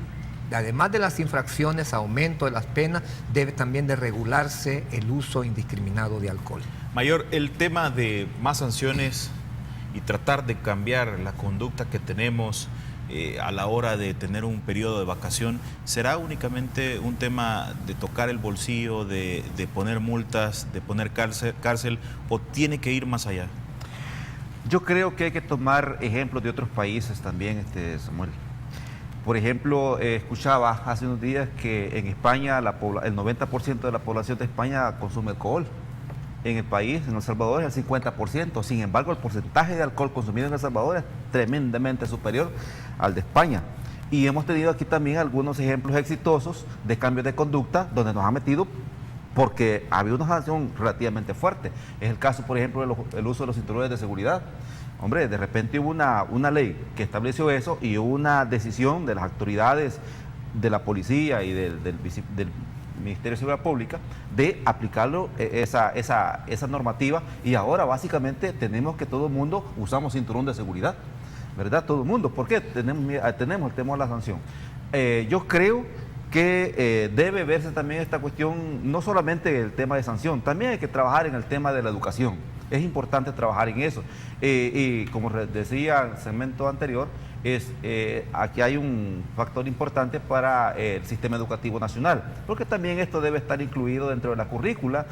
además de las infracciones, aumento de las penas, debe también de regularse el uso indiscriminado de alcohol. Mayor, el tema de más sanciones y tratar de cambiar la conducta que tenemos a la hora de tener un periodo de vacación, ¿será únicamente un tema de tocar el bolsillo, de poner multas, de poner cárcel, o tiene que ir más allá? Yo creo que hay que tomar ejemplos de otros países también, Samuel. Por ejemplo, escuchaba hace unos días que en España el 90% de la población de España consume alcohol. En el país, en El Salvador, es el 50%. Sin embargo, el porcentaje de alcohol consumido en El Salvador es tremendamente superior al de España. Y hemos tenido aquí también algunos ejemplos exitosos de cambios de conducta donde nos ha metido porque había una sanción relativamente fuerte. Es el caso, por ejemplo, del uso de los cinturones de seguridad. Hombre, de repente hubo una ley que estableció eso y hubo una decisión de las autoridades de la policía y del Ministerio de Seguridad Pública de aplicarlo, esa normativa, y ahora básicamente tenemos que todo el mundo usamos cinturón de seguridad, ¿verdad? Todo el mundo. ¿Por qué? Tenemos el tema de la sanción. Yo creo que debe verse también esta cuestión, no solamente el tema de sanción, también hay que trabajar en el tema de la educación. Es importante trabajar en eso. Y como decía en el segmento anterior, aquí hay un factor importante para el sistema educativo nacional, porque también esto debe estar incluido dentro de la currícula,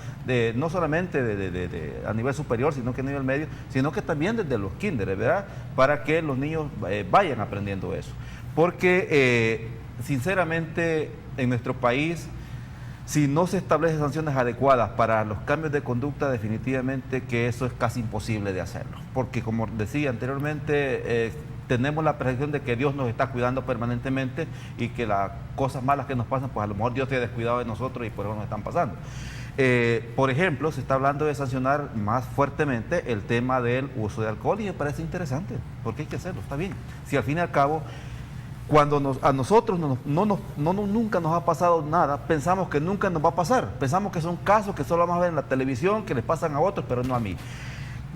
no solamente a nivel superior, sino que a nivel medio, sino que también desde los kinders, ¿verdad? Para que los niños vayan aprendiendo eso. Porque, sinceramente, en nuestro país, si no se establecen sanciones adecuadas para los cambios de conducta, definitivamente que eso es casi imposible de hacerlo. Porque, como decía anteriormente, tenemos la percepción de que Dios nos está cuidando permanentemente y que las cosas malas que nos pasan, pues a lo mejor Dios se ha descuidado de nosotros y por eso nos están pasando. Por ejemplo, se está hablando de sancionar más fuertemente el tema del uso de alcohol y me parece interesante, porque hay que hacerlo, está bien. Si al fin y al cabo, cuando a nosotros nunca nos ha pasado nada, pensamos que nunca nos va a pasar, pensamos que son casos que solo vamos a ver en la televisión, que les pasan a otros, pero no a mí.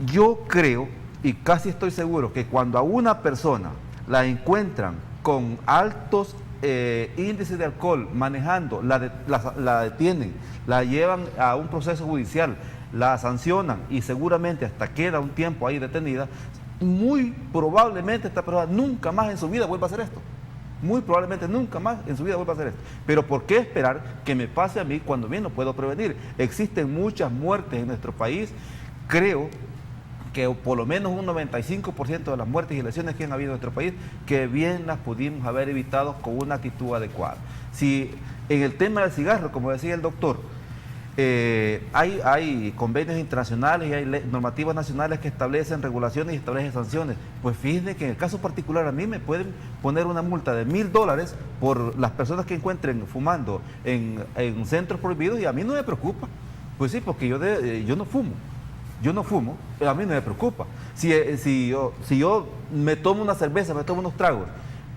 Yo creo y casi estoy seguro que cuando a una persona la encuentran con altos índices de alcohol manejando, la detienen, la llevan a un proceso judicial, la sancionan y seguramente hasta queda un tiempo ahí detenida, muy probablemente esta persona nunca más en su vida vuelva a hacer esto. Muy probablemente nunca más en su vida vuelva a hacer esto. Pero ¿por qué esperar que me pase a mí cuando bien lo puedo prevenir? Existen muchas muertes en nuestro país. Creo que por lo menos un 95% de las muertes y lesiones que han habido en nuestro país, que bien las pudimos haber evitado con una actitud adecuada. Si en el tema del cigarro, como decía el doctor, hay convenios internacionales y hay normativas nacionales que establecen regulaciones y establecen sanciones. Pues fíjense que en el caso particular a mí me pueden poner una multa de $1,000 por las personas que encuentren fumando en centros prohibidos y a mí no me preocupa. Pues sí, porque yo no fumo. Yo no fumo, pero a mí no me preocupa. Si yo me tomo una cerveza, me tomo unos tragos,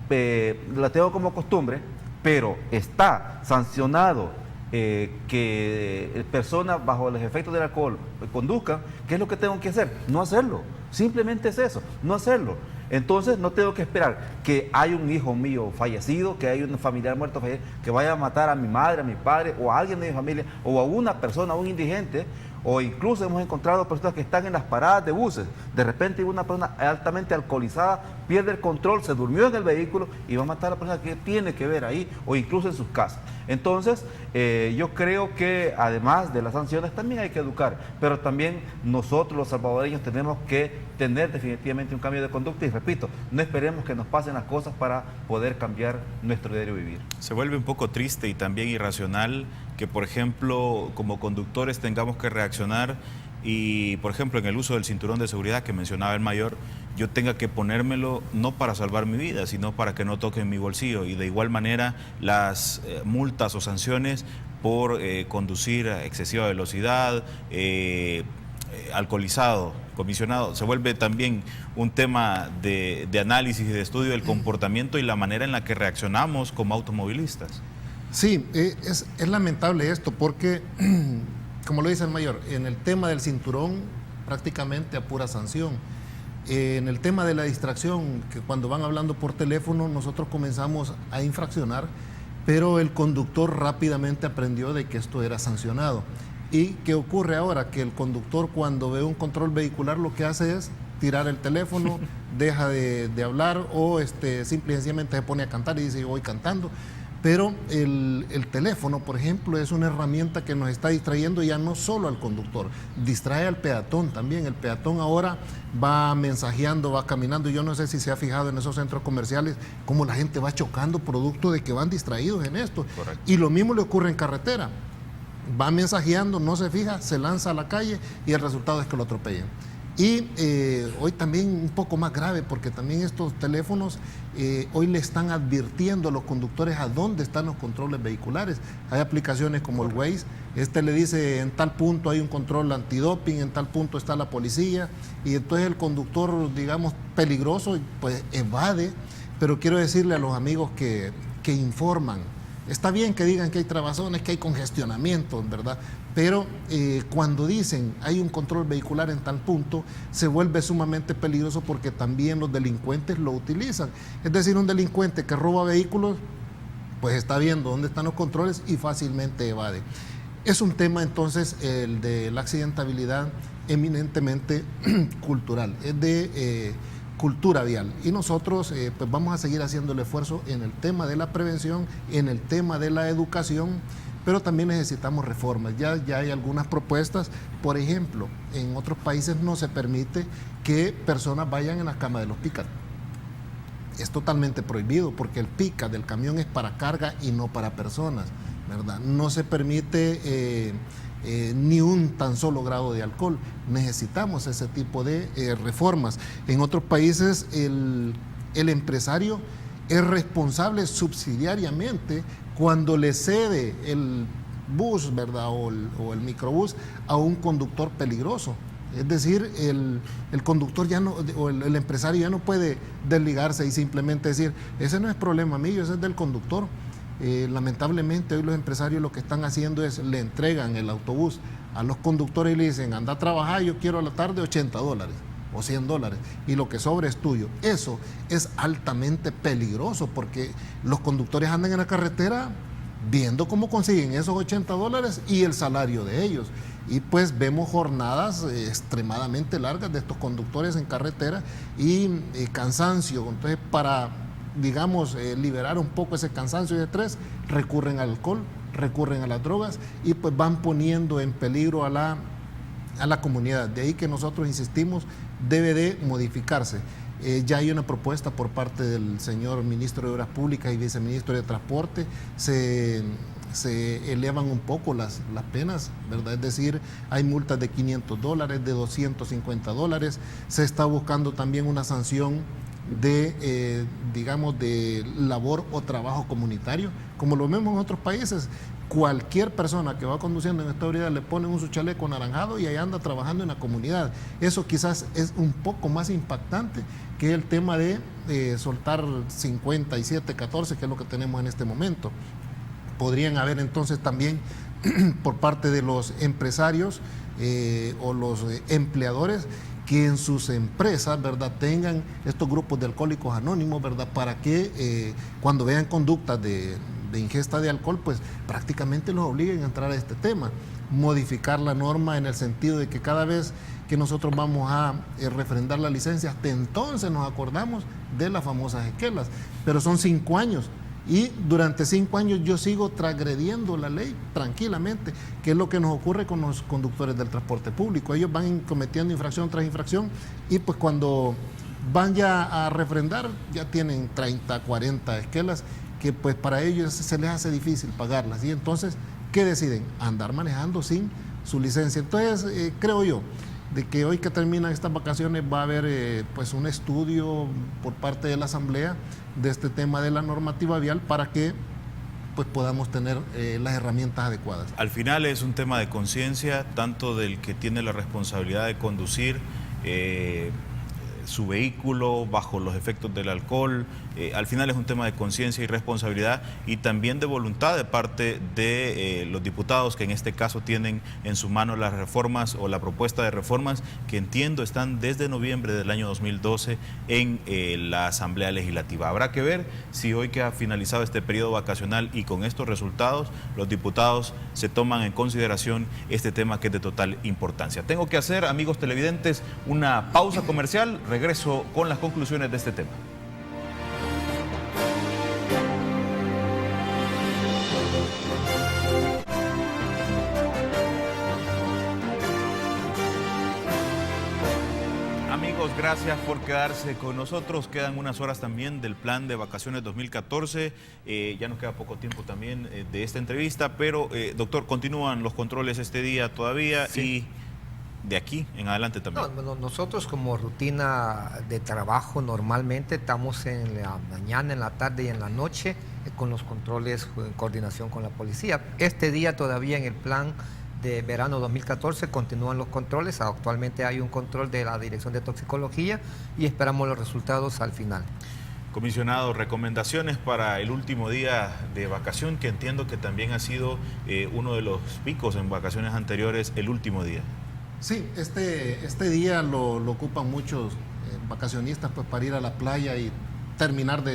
la tengo como costumbre, pero está sancionado que personas bajo los efectos del alcohol conduzcan, ¿qué es lo que tengo que hacer? No hacerlo. Simplemente es eso, no hacerlo. Entonces no tengo que esperar que haya un hijo mío fallecido, que haya un familiar muerto fallecido, que vaya a matar a mi madre, a mi padre, o a alguien de mi familia, o a una persona, a un indigente, o incluso hemos encontrado personas que están en las paradas de buses. De repente una persona altamente alcoholizada pierde el control, se durmió en el vehículo y va a matar a la persona que tiene que ver ahí, o incluso en sus casas. Entonces, yo creo que además de las sanciones también hay que educar, pero también nosotros los salvadoreños tenemos que tener definitivamente un cambio de conducta y repito, no esperemos que nos pasen las cosas para poder cambiar nuestro diario vivir. Se vuelve un poco triste y también irracional que, por ejemplo, como conductores tengamos que reaccionar y, por ejemplo, en el uso del cinturón de seguridad que mencionaba el mayor, yo tenga que ponérmelo no para salvar mi vida, sino para que no toque en mi bolsillo. Y de igual manera, las multas o sanciones por conducir a excesiva velocidad, alcoholizado, comisionado, se vuelve también un tema de análisis y de estudio del comportamiento y la manera en la que reaccionamos como automovilistas. Sí, es lamentable esto porque, como lo dice el mayor, en el tema del cinturón prácticamente a pura sanción. En el tema de la distracción, que cuando van hablando por teléfono nosotros comenzamos a infraccionar, pero el conductor rápidamente aprendió de que esto era sancionado. ¿Y qué ocurre ahora? Que el conductor cuando ve un control vehicular lo que hace es tirar el teléfono, deja de hablar o simple y sencillamente se pone a cantar y dice yo voy cantando. Pero el teléfono, por ejemplo, es una herramienta que nos está distrayendo ya no solo al conductor, distrae al peatón también. El peatón ahora va mensajeando, va caminando. Yo no sé si se ha fijado en esos centros comerciales cómo la gente va chocando producto de que van distraídos en esto. Correcto. Y lo mismo le ocurre en carretera. Va mensajeando, no se fija, se lanza a la calle y el resultado es que lo atropellan. Y hoy también un poco más grave, porque también estos teléfonos hoy le están advirtiendo a los conductores a dónde están los controles vehiculares. Hay aplicaciones como el Waze, le dice en tal punto hay un control antidoping, en tal punto está la policía, y entonces el conductor, digamos, peligroso, pues evade. Pero quiero decirle a los amigos que informan, está bien que digan que hay trabazones, que hay congestionamiento, ¿verdad? Pero cuando dicen hay un control vehicular en tal punto, se vuelve sumamente peligroso porque también los delincuentes lo utilizan. Es decir, un delincuente que roba vehículos, pues está viendo dónde están los controles y fácilmente evade. Es un tema entonces el de la accidentabilidad eminentemente cultural, es de cultura vial. Y nosotros pues vamos a seguir haciendo el esfuerzo en el tema de la prevención, en el tema de la educación, pero también necesitamos reformas. Ya hay algunas propuestas. Por ejemplo, en otros países no se permite que personas vayan en la cama de los pick-up. Es totalmente prohibido porque el pick-up del camión es para carga y no para personas, ¿verdad? No se permite ni un tan solo grado de alcohol. Necesitamos ese tipo de reformas. En otros países el empresario es responsable subsidiariamente cuando le cede el bus, ¿verdad? o el microbús a un conductor peligroso. Es decir, el conductor ya no, o el empresario ya no puede desligarse y simplemente decir, ese no es problema mío, ese es del conductor. Lamentablemente hoy los empresarios lo que están haciendo es le entregan el autobús a los conductores y le dicen, anda a trabajar, yo quiero a la tarde $80 o $100 y lo que sobra es tuyo. Eso es altamente peligroso porque los conductores andan en la carretera viendo cómo consiguen esos $80 y el salario de ellos. Y pues vemos jornadas extremadamente largas de estos conductores en carretera y cansancio. Entonces, para, digamos, liberar un poco ese cansancio y estrés, recurren al alcohol, recurren a las drogas y pues van poniendo en peligro a la comunidad. De ahí que nosotros insistimos, debe de modificarse. Ya hay una propuesta por parte del señor ministro de Obras Públicas y viceministro de Transporte. Se elevan un poco las penas, ¿verdad? Es decir, hay multas de $500, de $250. Se está buscando también una sanción de, digamos, de labor o trabajo comunitario, como lo vemos en otros países. Cualquier persona que va conduciendo en esta ebriedad le ponen su chaleco anaranjado y ahí anda trabajando en la comunidad. Eso quizás es un poco más impactante que el tema de soltar 57-14, que es lo que tenemos en este momento. Podrían haber entonces también por parte de los empresarios o los empleadores que en sus empresas, ¿verdad?, tengan estos grupos de alcohólicos anónimos, ¿verdad?, para que cuando vean conductas de ingesta de alcohol, pues prácticamente los obliguen a entrar a este tema. Modificar la norma en el sentido de que cada vez que nosotros vamos a refrendar la licencia, hasta entonces nos acordamos de las famosas esquelas, pero son 5 años. Y durante 5 años yo sigo transgrediendo la ley tranquilamente, que es lo que nos ocurre con los conductores del transporte público. Ellos van cometiendo infracción tras infracción y pues cuando van ya a refrendar ya tienen 30, 40 esquelas que pues para ellos se les hace difícil pagarlas. Y entonces, ¿qué deciden? Andar manejando sin su licencia. Entonces, creo yo de que hoy que terminan estas vacaciones va a haber pues un estudio por parte de la Asamblea de este tema de la normativa vial para que pues podamos tener las herramientas adecuadas. Al final es un tema de conciencia, tanto del que tiene la responsabilidad de conducir su vehículo bajo los efectos del alcohol. Al final es un tema de conciencia y responsabilidad y también de voluntad de parte de los diputados que en este caso tienen en su mano las reformas o la propuesta de reformas que entiendo están desde noviembre del año 2012 en la Asamblea Legislativa. Habrá que ver si hoy que ha finalizado este periodo vacacional y con estos resultados los diputados se toman en consideración este tema que es de total importancia. Tengo que hacer, amigos televidentes, una pausa comercial. Regreso con las conclusiones de este tema. Amigos, gracias por quedarse con nosotros. Quedan unas horas también del plan de vacaciones 2014. Ya nos queda poco tiempo también de esta entrevista, pero doctor, continúan los controles este día todavía. Sí. Y de aquí en adelante también. No, nosotros como rutina de trabajo normalmente estamos en la mañana, en la tarde y en la noche con los controles en coordinación con la policía. Este día todavía en el plan de verano 2014 continúan los controles. Actualmente hay un control de la Dirección de Toxicología y esperamos los resultados al final. Comisionado, recomendaciones para el último día de vacación, que entiendo que también ha sido uno de los picos en vacaciones anteriores, el último día. Sí, este día lo ocupan muchos vacacionistas pues, para ir a la playa y terminar de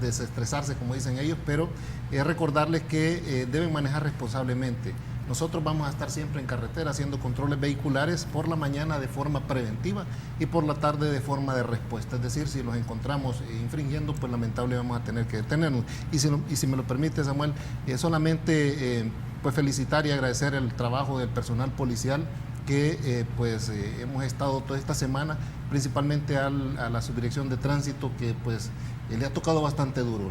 desestresarse, como dicen ellos, pero recordarles que deben manejar responsablemente. Nosotros vamos a estar siempre en carretera haciendo controles vehiculares por la mañana de forma preventiva y por la tarde de forma de respuesta. Es decir, si los encontramos infringiendo, pues lamentable vamos a tener que detenernos. Y si me lo permite, Samuel, solamente pues felicitar y agradecer el trabajo del personal policial que hemos estado toda esta semana, principalmente a la Subdirección de Tránsito, que pues le ha tocado bastante duro.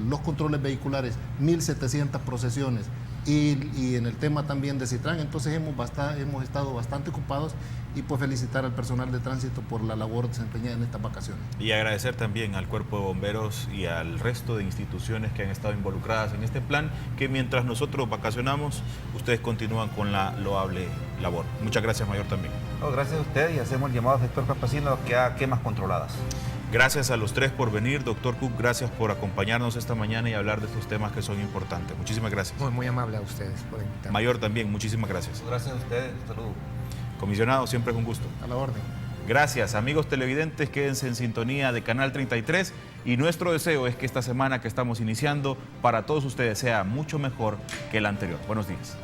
Los controles vehiculares, 1.700 procesiones, y en el tema también de Citrán, entonces hemos estado bastante ocupados, y pues felicitar al personal de tránsito por la labor desempeñada en estas vacaciones. Y agradecer también al Cuerpo de Bomberos y al resto de instituciones que han estado involucradas en este plan, que mientras nosotros vacacionamos, ustedes continúan con la loable labor. Muchas gracias, Mayor, también. No, gracias a usted, y hacemos el llamado al sector campesino que haga quemas controladas. Gracias a los tres por venir. Doctor Cook, gracias por acompañarnos esta mañana y hablar de estos temas que son importantes. Muchísimas gracias. Muy amable a ustedes por invitarme. Mayor, también, muchísimas gracias. Gracias a ustedes, saludos. Comisionado, siempre es un gusto. A la orden. Gracias, amigos televidentes, quédense en sintonía de Canal 33 y nuestro deseo es que esta semana que estamos iniciando para todos ustedes sea mucho mejor que la anterior. Buenos días.